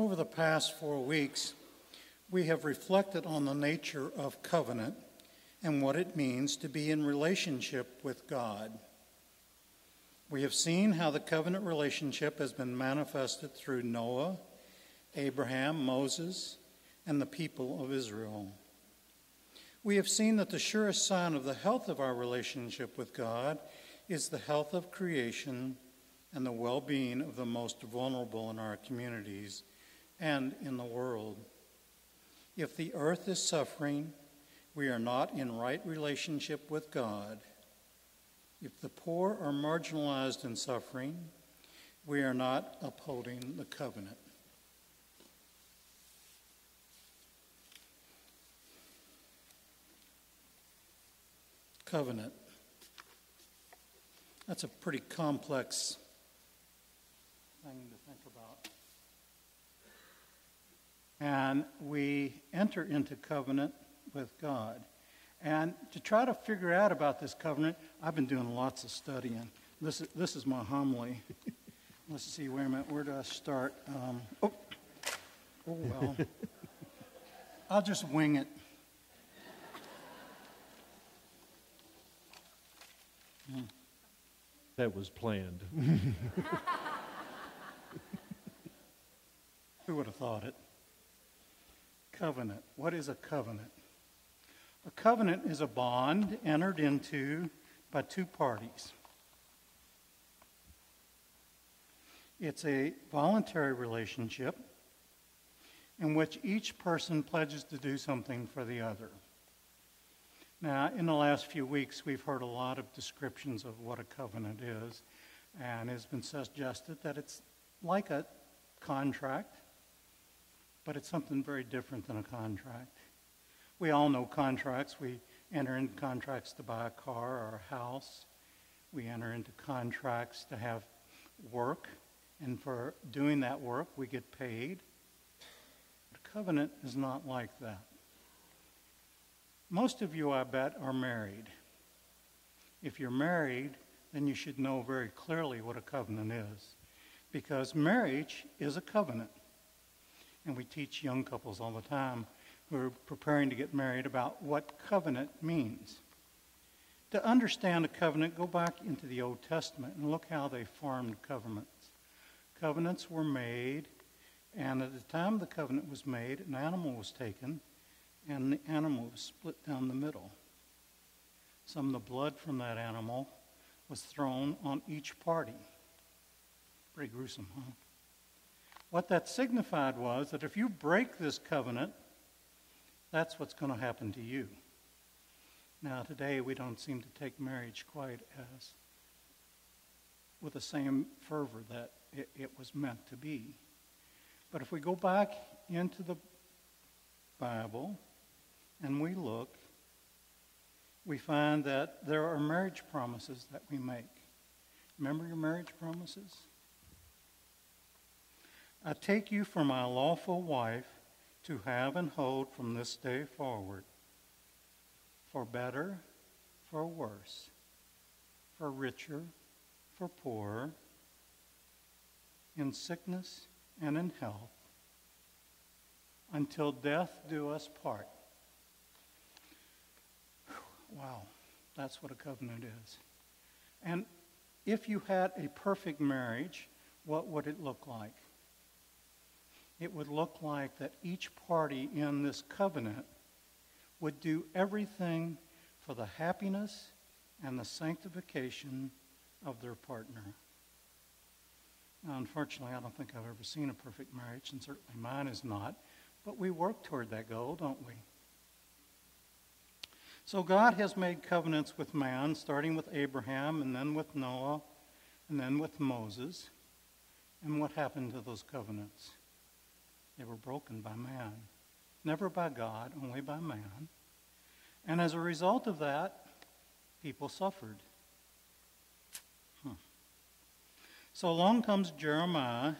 Over the past 4 weeks, we have reflected on the nature of covenant and what it means to be in relationship with God. We have seen how the covenant relationship has been manifested through Noah, Abraham, Moses, and the people of Israel. We have seen that the surest sign of the health of our relationship with God is the health of creation and the well-being of the most vulnerable in our communities and in the world. If the earth is suffering, we are not in right relationship with God. If the poor are marginalized and suffering, we are not upholding the covenant. Covenant. That's a pretty complex thing to think about. And we enter into covenant with God. And to try to figure out about this covenant, I've been doing lots of studying. This is my homily. Let's see, wait a minute, where do I start? Oh well. I'll just wing it. That was planned. Who would have thought it? Covenant. What is a covenant? A covenant is a bond entered into by two parties. It's a voluntary relationship in which each person pledges to do something for the other. Now, in the last few weeks, we've heard a lot of descriptions of what a covenant is, and it's been suggested that it's like a contract, but it's something very different than a contract. We all know contracts. We enter into contracts to buy a car or a house. We enter into contracts to have work, and for doing that work, we get paid. But a covenant is not like that. Most of you, I bet, are married. If you're married, then you should know very clearly what a covenant is, because marriage is a covenant. And we teach young couples all the time who are preparing to get married about what covenant means. To understand a covenant, go back into the Old Testament and look how they formed covenants. Covenants were made, and at the time the covenant was made, an animal was taken, and the animal was split down the middle. Some of the blood from that animal was thrown on each party. Pretty gruesome, huh? What that signified was that if you break this covenant, that's what's going to happen to you. Now, today we don't seem to take marriage quite as with the same fervor that it was meant to be. But if we go back into the Bible and we look, we find that there are marriage promises that we make. Remember your marriage promises? I take you for my lawful wife to have and hold from this day forward, for better, for worse, for richer, for poorer, in sickness and in health, until death do us part. Wow, that's what a covenant is. And if you had a perfect marriage, what would it look like? It would look like that each party in this covenant would do everything for the happiness and the sanctification of their partner. Now, unfortunately, I don't think I've ever seen a perfect marriage, and certainly mine is not, but we work toward that goal, don't we? So God has made covenants with man, starting with Abraham, and then with Noah, and then with Moses. And what happened to those covenants? They were broken by man. Never by God, only by man. And as a result of that, people suffered. So along comes Jeremiah.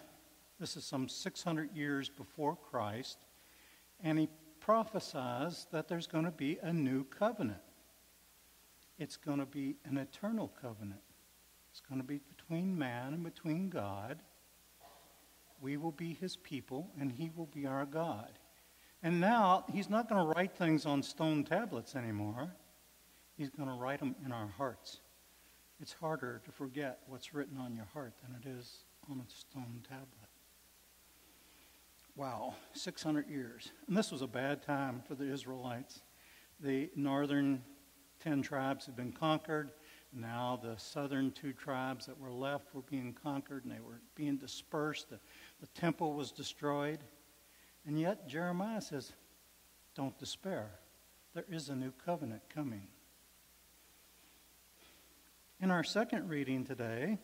This is some 600 years before Christ. And he prophesies that there's going to be a new covenant. It's going to be an eternal covenant. It's going to be between man and between God. we will be his people, and he will be our God. And now, he's not going to write things on stone tablets anymore. He's going to write them in our hearts. It's harder to forget what's written on your heart than it is on a stone tablet. Wow, 600 years. And this was a bad time for the Israelites. The northern 10 tribes had been conquered. Now the southern 2 tribes that were left were being conquered, and they were being dispersed. The temple was destroyed. And yet Jeremiah says, don't despair. There is a new covenant coming. In our second reading today,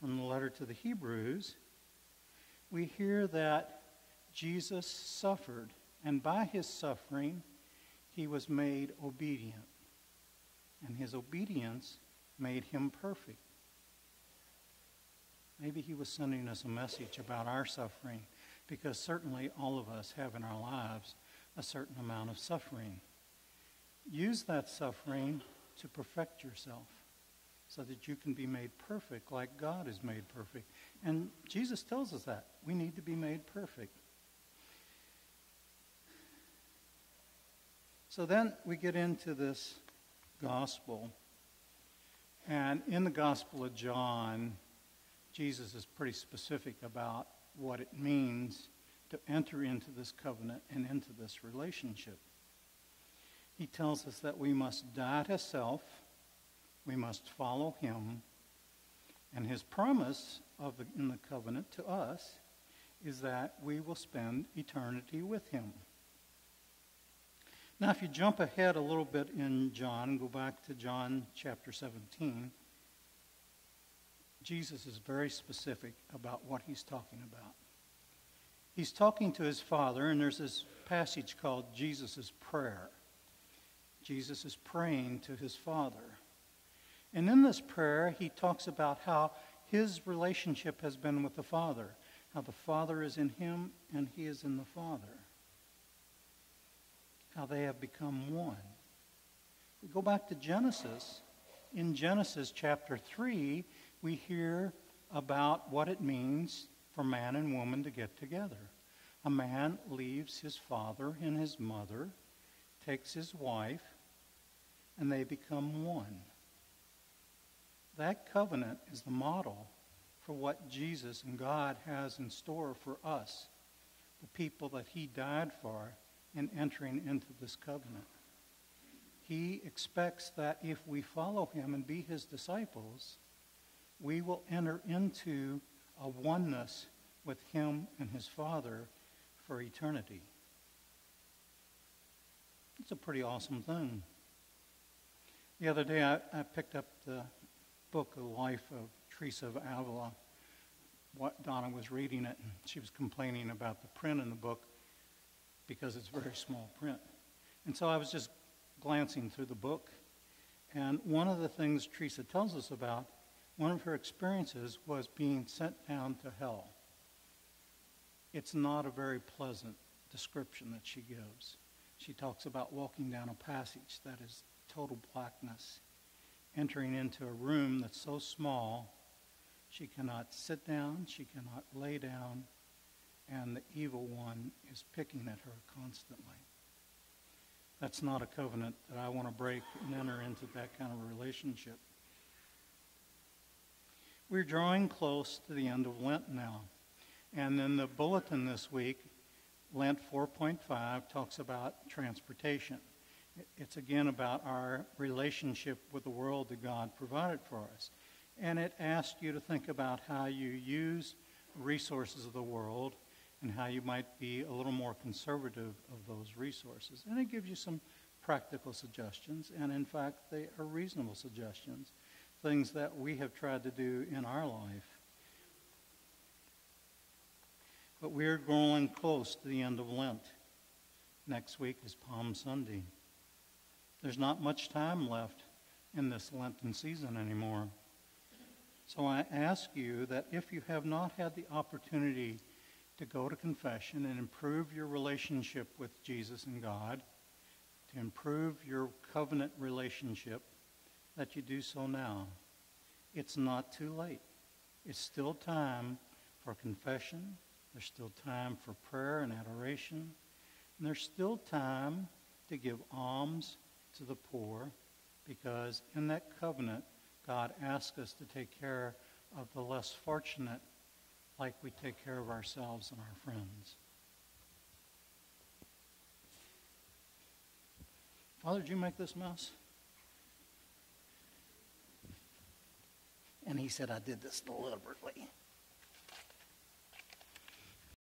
from the letter to the Hebrews, we hear that Jesus suffered, and by his suffering, he was made obedient. And his obedience made him perfect. Maybe he was sending us a message about our suffering, because certainly all of us have in our lives a certain amount of suffering. Use that suffering to perfect yourself so that you can be made perfect like God is made perfect. And Jesus tells us that. We need to be made perfect. So then we get into this gospel. And in the Gospel of John, Jesus is pretty specific about what it means to enter into this covenant and into this relationship. He tells us that we must die to self, we must follow him, and his promise in the covenant to us is that we will spend eternity with him. Now, if you jump ahead a little bit in John, go back to John chapter 17, Jesus is very specific about what he's talking about. He's talking to his Father, and there's this passage called Jesus' Prayer. Jesus is praying to his Father. And in this prayer, he talks about how his relationship has been with the Father, how the Father is in him and he is in the Father, how they have become one. We go back to Genesis. In Genesis chapter 3, we hear about what it means for man and woman to get together. A man leaves his father and his mother, takes his wife, and they become one. That covenant is the model for what Jesus and God has in store for us, the people that he died for, in entering into this covenant. He expects that if we follow him and be his disciples, we will enter into a oneness with him and his Father for eternity. It's a pretty awesome thing. The other day I picked up the book, The Life of Teresa of Avila. Donna was reading it, and she was complaining about the print in the book because it's very small print. And so I was just glancing through the book, and one of the things Teresa tells us about, one of her experiences was being sent down to hell. It's not a very pleasant description that she gives. She talks about walking down a passage that is total blackness, entering into a room that's so small she cannot sit down, she cannot lay down, and the evil one is picking at her constantly. That's not a covenant that I want to break and enter into that kind of relationship. We're drawing close to the end of Lent now. And in the bulletin this week, Lent 4.5 talks about transportation. It's again about our relationship with the world that God provided for us. And it asks you to think about how you use resources of the world and how you might be a little more conservative of those resources. And it gives you some practical suggestions, and in fact, they are reasonable suggestions, things that we have tried to do in our life. But we're growing close to the end of Lent. Next week is Palm Sunday. There's not much time left in this Lenten season anymore. So I ask you that if you have not had the opportunity to go to confession and improve your relationship with Jesus and God, to improve your covenant relationship, that you do so now. It's not too late. It's still time for confession. There's still time for prayer and adoration. And there's still time to give alms to the poor, because in that covenant, God asks us to take care of the less fortunate like we take care of ourselves and our friends. Father, did you make this mess? And he said, I did this deliberately.